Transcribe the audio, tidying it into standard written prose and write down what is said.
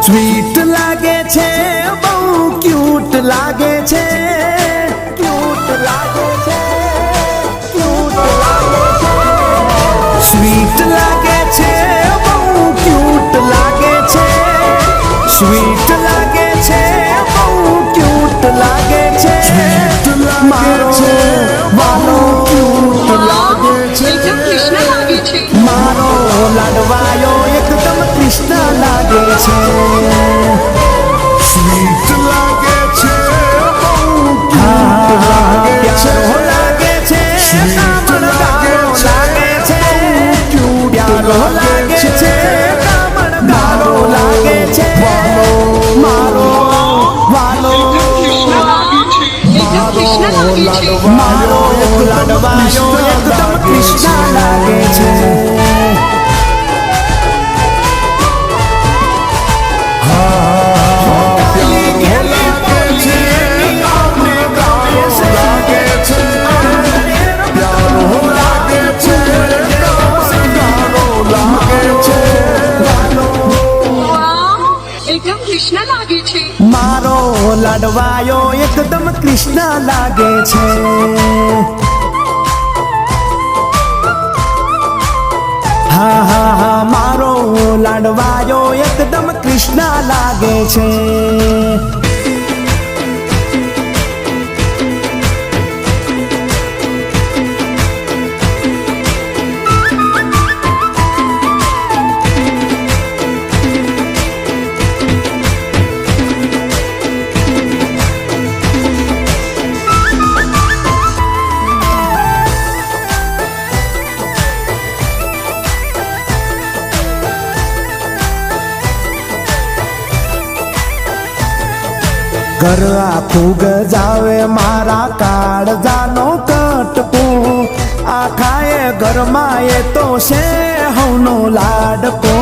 sweet લાગે છે બહુ ક્યુટ લાગે છે ક્યુટ લાગે છે ક્યુટ લાગે છે સ્વીટ લાગે છે બહુ ક્યુટ લાગે છે સ્વીટ લાગે છે બહુ ક્યુટ લાગે છે મારો વાલો ક્યુટ લાગે છે મારો લાડવાયો એકદમ કૃષ્ણ લાગે છે સ્વીટ લાગે છે બહુ ક્યુટ લાગે છે લાગે છે કામણગારો લાગે છે પ્યારો લાગે છે કામણગારો લાગે છે મારો વાલો મારો લાડવાયો એકદમ કૃષ્ણ લાગે છે મારો લાડવાયો એકદમ કૃષ્ણ લાગે છે હા હા હા મારો લાડવાયો એકદમ કૃષ્ણ લાગે છે ઘર આખું ગજાવે મારા કાળજાનો કટકો આખાએ ઘરમાં એ તો છે હવનો લાડકો